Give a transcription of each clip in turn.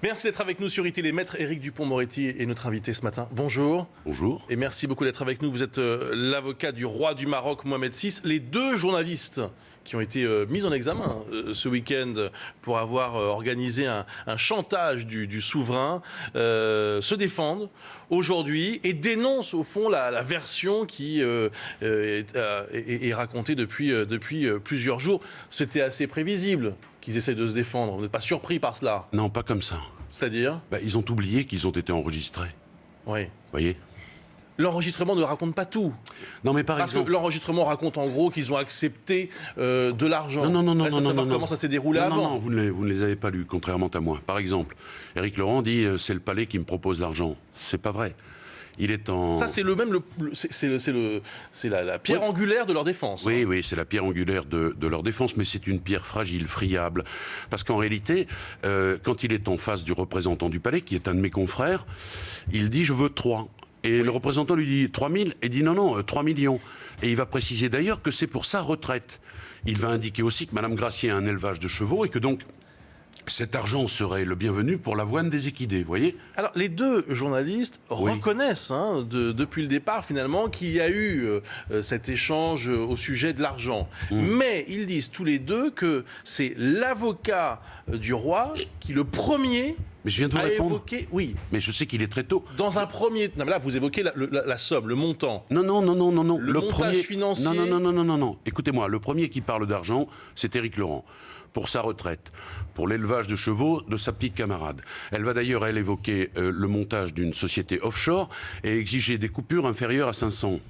Merci d'être avec nous sur iTélé. Maître Éric Dupond-Moretti est notre invité ce matin. Bonjour. Bonjour. Et merci beaucoup d'être avec nous. Vous êtes l'avocat du roi du Maroc, Mohamed VI. Les deux journalistes qui ont été mis en examen ce week-end pour avoir organisé un chantage du souverain se défendent aujourd'hui et dénoncent au fond la version qui est racontée depuis plusieurs jours. C'était assez prévisible qu'ils essaient de se défendre. Vous n'êtes pas surpris par cela? Non, pas comme ça. C'est-à-dire? Ils ont oublié qu'ils ont été enregistrés. Oui. Vous voyez? L'enregistrement ne raconte pas tout. Non, mais Parce que l'enregistrement raconte en gros qu'ils ont accepté de l'argent. Non. Reste à savoir comment ça s'est déroulé avant. Non, vous ne les avez pas lus, contrairement à moi. Par exemple, Éric Laurent dit c'est le palais qui me propose l'argent. C'est pas vrai. Il est en... Ça, c'est la pierre angulaire de leur défense. Oui, c'est la pierre angulaire de leur défense, mais c'est une pierre fragile, friable. Parce qu'en réalité, quand il est en face du représentant du palais, qui est un de mes confrères, il dit « je veux 3 ». Et le représentant lui dit 3 000 et dit non, 3 millions. Et il va préciser d'ailleurs que c'est pour sa retraite. Il va indiquer aussi que Mme Gracier a un élevage de chevaux et que donc cet argent serait le bienvenu pour l'avoine des équidés, vous voyez? Alors, les deux journalistes reconnaissent, depuis le départ, finalement, qu'il y a eu cet échange au sujet de l'argent. Mais ils disent tous les deux que c'est l'avocat du roi qui, le premier, mais je viens de vous répondre. Évoqué, oui. Mais je sais qu'il est très tôt. Dans un premier... Non, mais là, vous évoquez la somme, le montant. Non. Le montage premier... financier. Non. Écoutez-moi, le premier qui parle d'argent, c'est Éric Laurent. Pour sa retraite, pour l'élevage de chevaux de sa petite camarade. Elle va d'ailleurs, elle, évoquer le montage d'une société offshore et exiger des coupures inférieures à 500.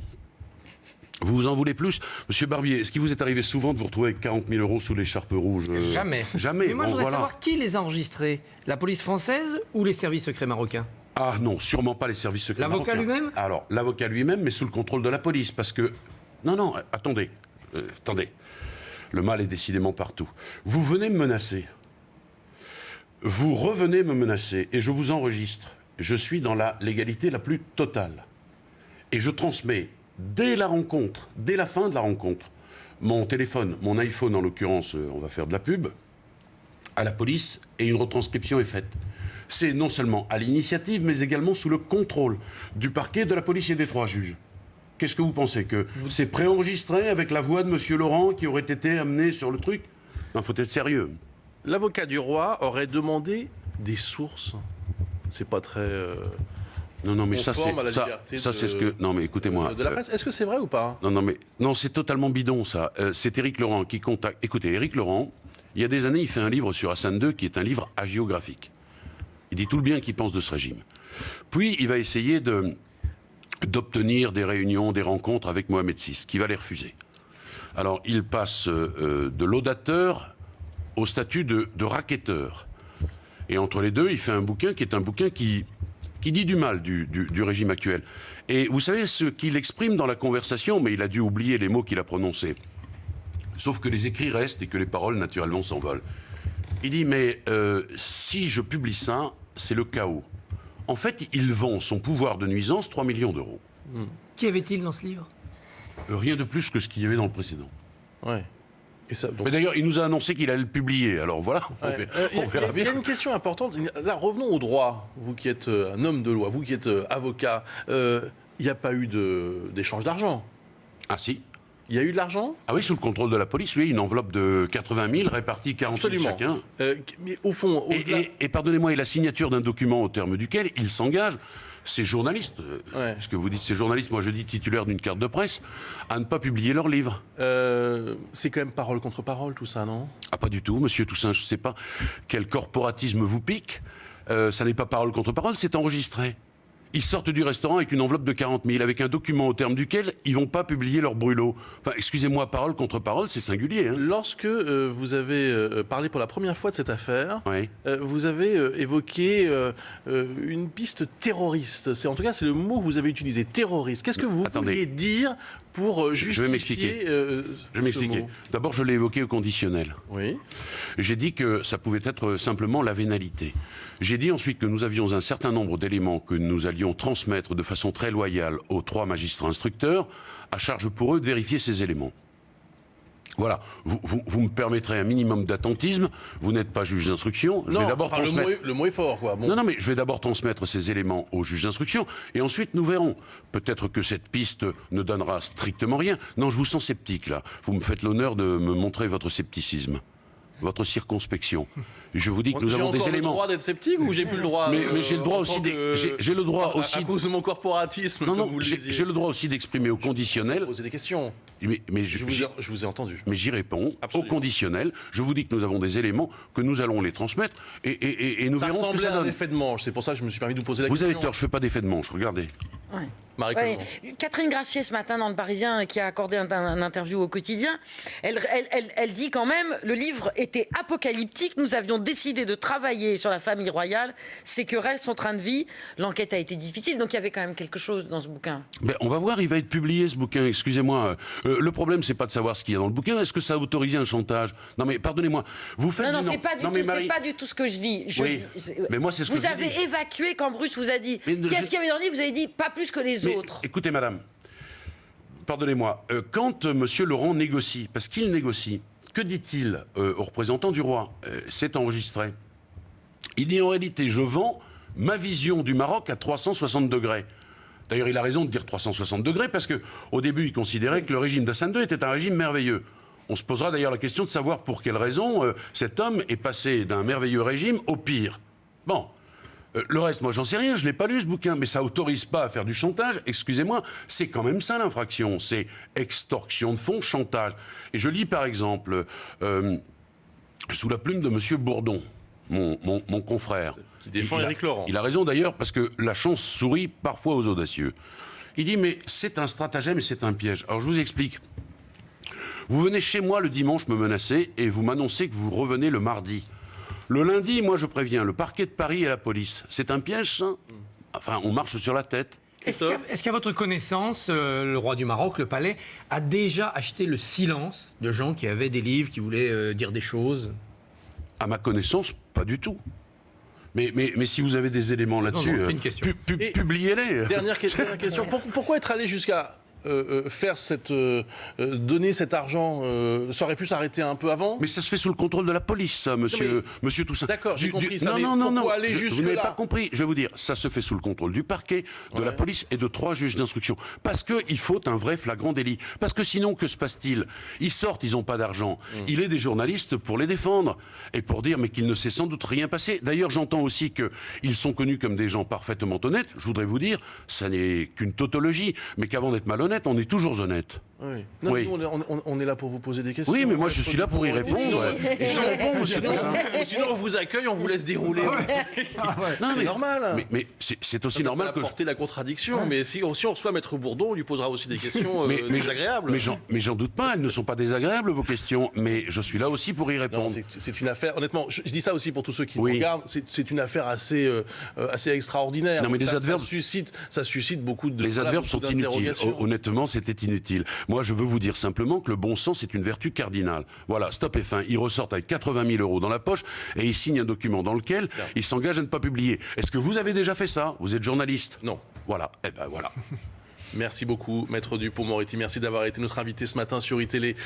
Vous vous en voulez plus? Monsieur Barbier, est-ce qu'il vous est arrivé souvent de vous retrouver avec 40 000 € sous l'écharpe rouge? Jamais. Jamais. Mais moi, je voudrais savoir qui les a enregistrés. La police française ou les services secrets marocains? Ah non, sûrement pas les services secrets marocains. L'avocat lui-même? Alors, l'avocat lui-même, mais sous le contrôle de la police, parce que... Non, attendez. Le mal est décidément partout. Vous venez me menacer. Vous revenez me menacer et je vous enregistre. Je suis dans la légalité la plus totale. Et je transmets, dès la rencontre, dès la fin de la rencontre, mon téléphone, mon iPhone en l'occurrence, on va faire de la pub, à la police et une retranscription est faite. C'est non seulement à l'initiative, mais également sous le contrôle du parquet, de la police et des 3 juges. Qu'est-ce que vous pensez? Que c'est préenregistré avec la voix de M. Laurent qui aurait été amené sur le truc? Non, faut être sérieux. L'avocat du roi aurait demandé des sources. C'est pas très... Non, mais ça, c'est ce que... Non, mais écoutez-moi... De la presse. Est-ce que c'est vrai ou pas? Non, c'est totalement bidon, ça. C'est Éric Laurent qui contacte... Écoutez, Éric Laurent, il y a des années, il fait un livre sur Hassan II qui est un livre hagiographique. Il dit tout le bien qu'il pense de ce régime. Puis, il va essayer d'obtenir des réunions, des rencontres avec Mohamed VI, qui va les refuser. Alors, il passe de laudateur au statut de racketteur. Et entre les deux, il fait un bouquin qui est un bouquin qui dit du mal du régime actuel. Et vous savez ce qu'il exprime dans la conversation, mais il a dû oublier les mots qu'il a prononcés. Sauf que les écrits restent et que les paroles, naturellement, s'envolent. Il dit, mais si je publie ça, c'est le chaos. En fait, il vend son pouvoir de nuisance 3 millions d'euros. Qui avait-il dans ce livre? Rien de plus que ce qu'il y avait dans le précédent. Ouais. Et ça, donc... Mais d'ailleurs, il nous a annoncé qu'il allait le publier. Alors voilà, on verra bien. Il y a une question importante. Là, revenons au droit. Vous qui êtes un homme de loi, vous qui êtes avocat, il n'y a pas eu d'échange d'argent? Ah si. Il y a eu de l'argent? Ah oui, sous le contrôle de la police, oui, une enveloppe de 80 000 répartie 40 000 chacun. Mais au fond... Et pardonnez-moi, et la signature d'un document au terme duquel il s'engage, ces journalistes, parce que vous dites ces journalistes, moi je dis titulaires d'une carte de presse, à ne pas publier leurs livres. C'est quand même parole contre parole tout ça, non? Ah pas du tout, monsieur Toussaint, je ne sais pas quel corporatisme vous pique. Ça n'est pas parole contre parole, c'est enregistré. Ils sortent du restaurant avec une enveloppe de 40 000, avec un document au terme duquel ils ne vont pas publier leur brûlot. Enfin, excusez-moi, parole contre parole, c'est singulier. Hein. Lorsque vous avez parlé pour la première fois de cette affaire, vous avez évoqué une piste terroriste. En tout cas, c'est le mot que vous avez utilisé, terroriste. Qu'est-ce que vous vouliez dire pour justifier Je vais m'expliquer. D'abord, je l'ai évoqué au conditionnel. Oui. J'ai dit que ça pouvait être simplement la vénalité. J'ai dit ensuite que nous avions un certain nombre d'éléments que nous allions transmettre de façon très loyale aux 3 magistrats instructeurs, à charge pour eux de vérifier ces éléments. Voilà, vous me permettrez un minimum d'attentisme. Vous n'êtes pas juge d'instruction. Je vais d'abord enfin, le mot est fort, quoi. Bon. Non, mais je vais d'abord transmettre ces éléments au juge d'instruction et ensuite nous verrons. Peut-être que cette piste ne donnera strictement rien. Non, je vous sens sceptique là. Vous me faites l'honneur de me montrer votre scepticisme, votre circonspection. Je vous dis que nous avons des J'ai encore le éléments. droit d'être sceptique ou j'ai plus le droit Mais j'ai le droit aussi. J'ai le droit aussi. À cause de mon corporatisme. Non, comme vous le j'ai disiez. le droit aussi d'exprimer au conditionnel. Poser des questions. Mais Je vous ai entendu. Mais j'y réponds Absolument. au conditionnel. Je vous dis que nous avons des éléments, que nous allons les transmettre et nous Ça verrons ce que ressemblait ça à un donne. effet de manche. C'est pour ça que je me suis permis de vous poser la Vous question. avez tort, je ne fais pas d'effet de manche. Regardez. Ouais. Marie Ouais. Conan. Catherine Gracier, ce matin, dans Le Parisien, qui a accordé un interview au Quotidien, elle dit quand même le livre était apocalyptique. Nous avions décidé de travailler sur la famille royale. Ces querelles, son train de vie. L'enquête a été difficile. Donc il y avait quand même quelque chose dans ce bouquin. Ben, on va voir, il va être publié ce bouquin, excusez-moi. Le problème, c'est pas de savoir ce qu'il y a dans le bouquin. Est-ce que ça a autorisé un chantage? Non mais pardonnez-moi, vous faites Non, du c'est pas du Non, tout. mais C'est Marie- pas du tout ce que je dis. Oui, mais moi, c'est ce que vous je avez dis. évacué quand Bruce vous a dit. Mais Qu'est-ce qu'il y avait dans le livre? Vous avez dit pas plus que les Mais, autres. écoutez, madame, pardonnez-moi, quand Monsieur Laurent négocie, parce qu'il négocie, que dit-il au représentant du roi? C'est enregistré. Il dit en réalité, je vends ma vision du Maroc à 360 degrés. D'ailleurs, il a raison de dire 360 degrés parce qu'au début, il considérait que le régime d'Hassan II était un régime merveilleux. On se posera d'ailleurs la question de savoir pour quelle raison cet homme est passé d'un merveilleux régime au pire. Bon. Le reste, moi, j'en sais rien, je ne l'ai pas lu ce bouquin, mais ça autorise pas à faire du chantage. Excusez-moi, c'est quand même ça l'infraction. C'est extorsion de fonds, chantage. Et je lis par exemple, sous la plume de Monsieur Bourdon, mon confrère. Qui défend Éric Laurent. Il a raison d'ailleurs, parce que la chance sourit parfois aux audacieux. Il dit, mais c'est un stratagème et c'est un piège. Alors je vous explique. Vous venez chez moi le dimanche me menacer et vous m'annoncez que vous revenez le mardi. Le lundi, moi je préviens le parquet de Paris et la police. C'est un piège, ça? Enfin, on marche sur la tête. Est-ce qu'à votre connaissance, le roi du Maroc, le palais, a déjà acheté le silence de gens qui avaient des livres, qui voulaient dire des choses? À ma connaissance, pas du tout. Mais si vous avez des éléments là-dessus, non, c'est une question. publiez-les. Dernière question. Pourquoi être allé jusqu'à faire donner cet argent ça aurait pu s'arrêter un peu avant? Mais ça se fait sous le contrôle de la police, ça, monsieur Toussaint. D'accord, j'ai compris ça, mais Non, pourquoi aller vous jusque-là? n'avez pas compris. Je vais vous dire, ça se fait sous le contrôle du parquet, de la police et de 3 juges d'instruction. Parce qu'il faut un vrai flagrant délit. Parce que sinon, que se passe-t-il? Ils sortent, ils n'ont pas d'argent. Il est des journalistes pour les défendre et pour dire mais qu'il ne s'est sans doute rien passé. D'ailleurs, j'entends aussi qu'ils sont connus comme des gens parfaitement honnêtes. Je voudrais vous dire, ça n'est qu'une tautologie, mais qu'avant d'être malhonnête, on est toujours honnête. Oui. Non, Oui. nous, on est là pour vous poser des questions. Oui, mais moi, je suis là pour y répondre. Sinon, on vous accueille, on vous laisse dérouler. Non, C'est normal. Mais c'est aussi normal que... porter la contradiction. Mais si on reçoit Maître Bourdon, on lui posera aussi des questions désagréables. Mais j'en doute pas, elles ne sont pas désagréables, vos questions. Mais je suis là aussi pour y Non, répondre. c'est une affaire. Honnêtement, je dis ça aussi pour tous ceux qui Oui. nous regardent. C'est une affaire assez extraordinaire. Non, mais Donc les adverbes- ça suscite beaucoup de. Les adverbes sont inutiles. d'interrogations. Honnêtement, c'était inutile. Moi, je veux vous dire simplement que le bon sens est une vertu cardinale. Voilà, stop et fin. Ils ressortent avec 80 000 € dans la poche et ils signent un document dans lequel ils s'engagent à ne pas publier. Est-ce que vous avez déjà fait ça? Vous êtes journaliste? Non. Voilà. Eh ben voilà. Merci beaucoup, Maître Dupond-Moretti. Merci d'avoir été notre invité ce matin sur iTélé.